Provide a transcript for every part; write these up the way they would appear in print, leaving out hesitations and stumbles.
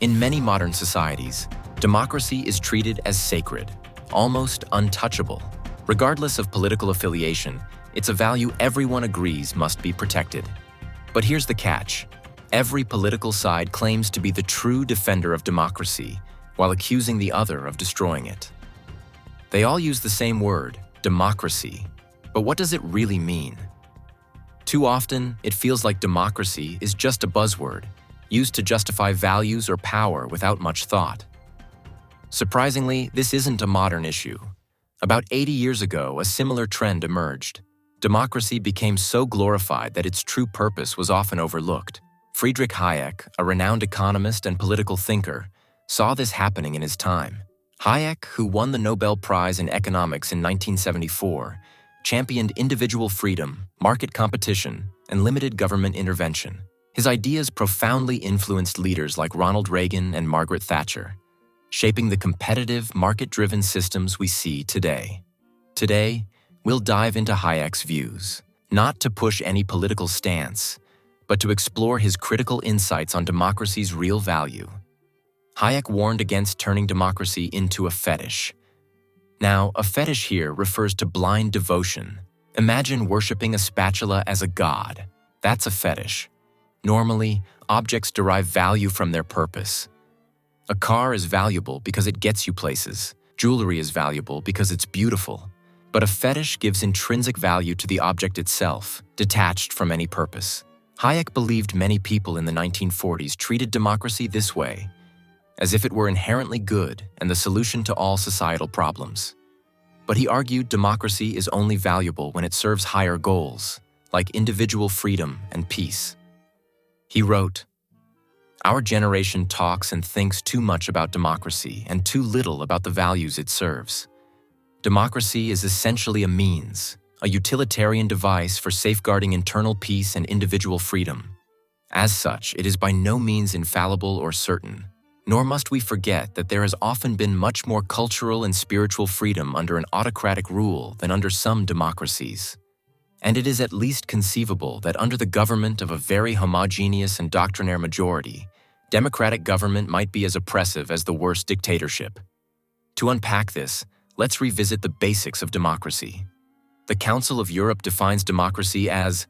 In many modern societies, democracy is treated as sacred, almost untouchable. Regardless of political affiliation, it's a value everyone agrees must be protected. But here's the catch. Every political side claims to be the true defender of democracy, while accusing the other of destroying it. They all use the same word, democracy. But what does it really mean? Too often, it feels like democracy is just a buzzword, used to justify values or power without much thought. Surprisingly, this isn't a modern issue. About 80 years ago, a similar trend emerged. Democracy became so glorified that its true purpose was often overlooked. Friedrich Hayek, a renowned economist and political thinker, saw this happening in his time. Hayek, who won the Nobel Prize in Economics in 1974, championed individual freedom, market competition, and limited government intervention. His ideas profoundly influenced leaders like Ronald Reagan and Margaret Thatcher, shaping the competitive, market-driven systems we see today. Today, we'll dive into Hayek's views, not to push any political stance, but to explore his critical insights on democracy's real value. Hayek warned against turning democracy into a fetish. Now, a fetish here refers to blind devotion. Imagine worshiping a spatula as a god. That's a fetish. Normally, objects derive value from their purpose. A car is valuable because it gets you places. Jewelry is valuable because it's beautiful. But a fetish gives intrinsic value to the object itself, detached from any purpose. Hayek believed many people in the 1940s treated democracy this way, as if it were inherently good and the solution to all societal problems. But he argued democracy is only valuable when it serves higher goals, like individual freedom and peace. He wrote, "Our generation talks and thinks too much about democracy and too little about the values it serves. Democracy is essentially a means, a utilitarian device for safeguarding internal peace and individual freedom. As such, it is by no means infallible or certain, nor must we forget that there has often been much more cultural and spiritual freedom under an autocratic rule than under some democracies. And it is at least conceivable that under the government of a very homogeneous and doctrinaire majority, democratic government might be as oppressive as the worst dictatorship. To unpack this, let's revisit the basics of democracy. The Council of Europe defines democracy as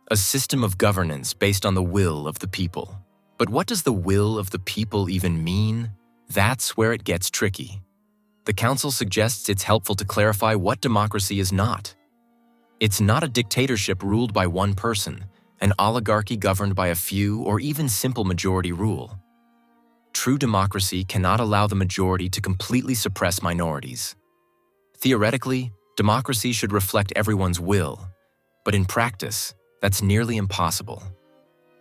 a system of governance based on the will of the people. But what does the will of the people even mean? That's where it gets tricky. The Council suggests it's helpful to clarify what democracy is not. It's not a dictatorship ruled by one person, an oligarchy governed by a few, or even simple majority rule. True democracy cannot allow the majority to completely suppress minorities. Theoretically, democracy should reflect everyone's will, but in practice, that's nearly impossible.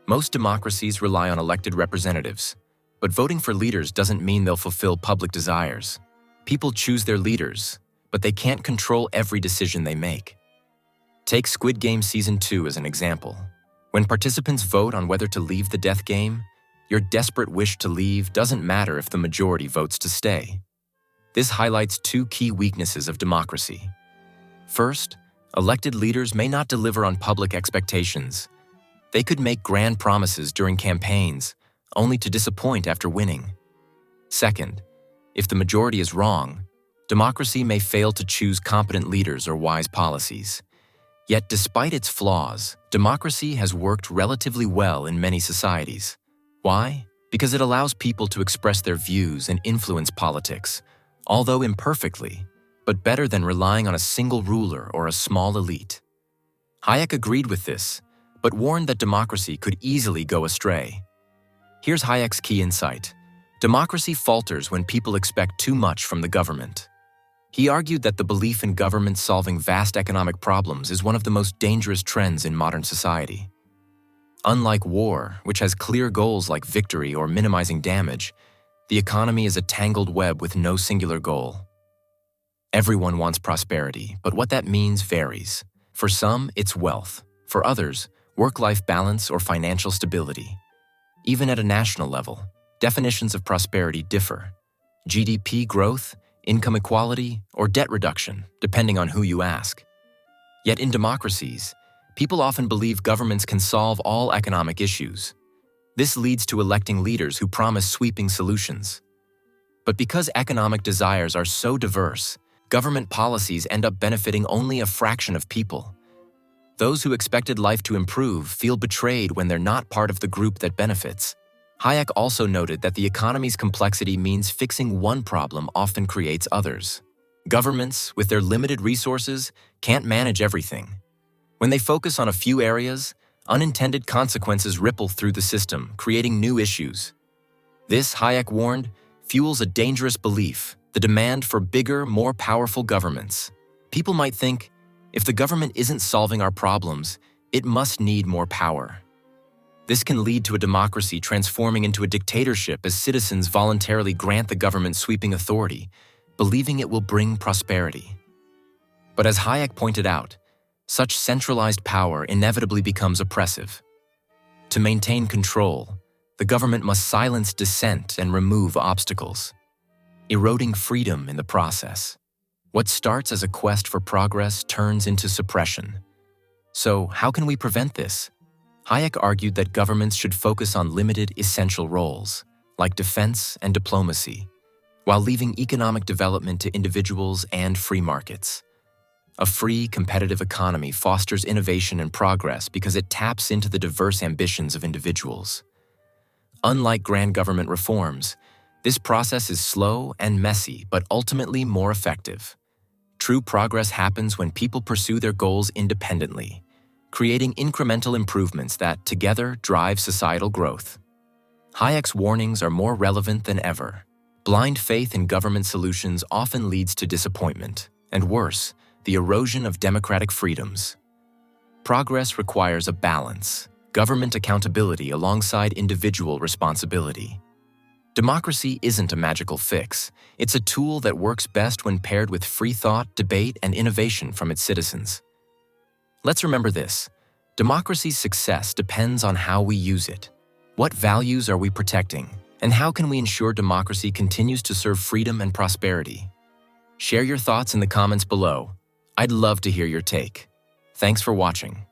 Most democracies rely on elected representatives, but voting for leaders doesn't mean they'll fulfill public desires. People choose their leaders, but they can't control every decision they make. Take Squid Game Season 2 as an example. When participants vote on whether to leave the death game, your desperate wish to leave doesn't matter if the majority votes to stay. This highlights two key weaknesses of democracy. First, elected leaders may not deliver on public expectations. They could make grand promises during campaigns, only to disappoint after winning. Second, if the majority is wrong, democracy may fail to choose competent leaders or wise policies. Yet despite its flaws, democracy has worked relatively well in many societies. Why? Because it allows people to express their views and influence politics, although imperfectly, but better than relying on a single ruler or a small elite. Hayek agreed with this, but warned that democracy could easily go astray. Here's Hayek's key insight. Democracy falters when people expect too much from the government. He argued that the belief in government solving vast economic problems is one of the most dangerous trends in modern society. Unlike war, which has clear goals like victory or minimizing damage, the economy is a tangled web with no singular goal. Everyone wants prosperity, but what that means varies. For some, it's wealth. For others, work-life balance or financial stability. Even at a national level, definitions of prosperity differ. GDP growth, income equality, or debt reduction, depending on who you ask. Yet in democracies, people often believe governments can solve all economic issues. This leads to electing leaders who promise sweeping solutions. But because economic desires are so diverse, government policies end up benefiting only a fraction of people. Those who expected life to improve feel betrayed when they're not part of the group that benefits. Hayek also noted that the economy's complexity means fixing one problem often creates others. Governments, with their limited resources, can't manage everything. When they focus on a few areas, unintended consequences ripple through the system, creating new issues. This, Hayek warned, fuels a dangerous belief: the demand for bigger, more powerful governments. People might think, if the government isn't solving our problems, it must need more power. This can lead to a democracy transforming into a dictatorship as citizens voluntarily grant the government sweeping authority, believing it will bring prosperity. But as Hayek pointed out, such centralized power inevitably becomes oppressive. To maintain control, the government must silence dissent and remove obstacles, eroding freedom in the process. What starts as a quest for progress turns into suppression. So, how can we prevent this? Hayek argued that governments should focus on limited, essential roles, like defense and diplomacy, while leaving economic development to individuals and free markets. A free, competitive economy fosters innovation and progress because it taps into the diverse ambitions of individuals. Unlike grand government reforms, this process is slow and messy, but ultimately more effective. True progress happens when people pursue their goals independently, creating incremental improvements that, together, drive societal growth. Hayek's warnings are more relevant than ever. Blind faith in government solutions often leads to disappointment, and worse, the erosion of democratic freedoms. Progress requires a balance, government accountability alongside individual responsibility. Democracy isn't a magical fix. It's a tool that works best when paired with free thought, debate, and innovation from its citizens. Let's remember this: democracy's success depends on how we use it. What values are we protecting? And how can we ensure democracy continues to serve freedom and prosperity? Share your thoughts in the comments below. I'd love to hear your take. Thanks for watching.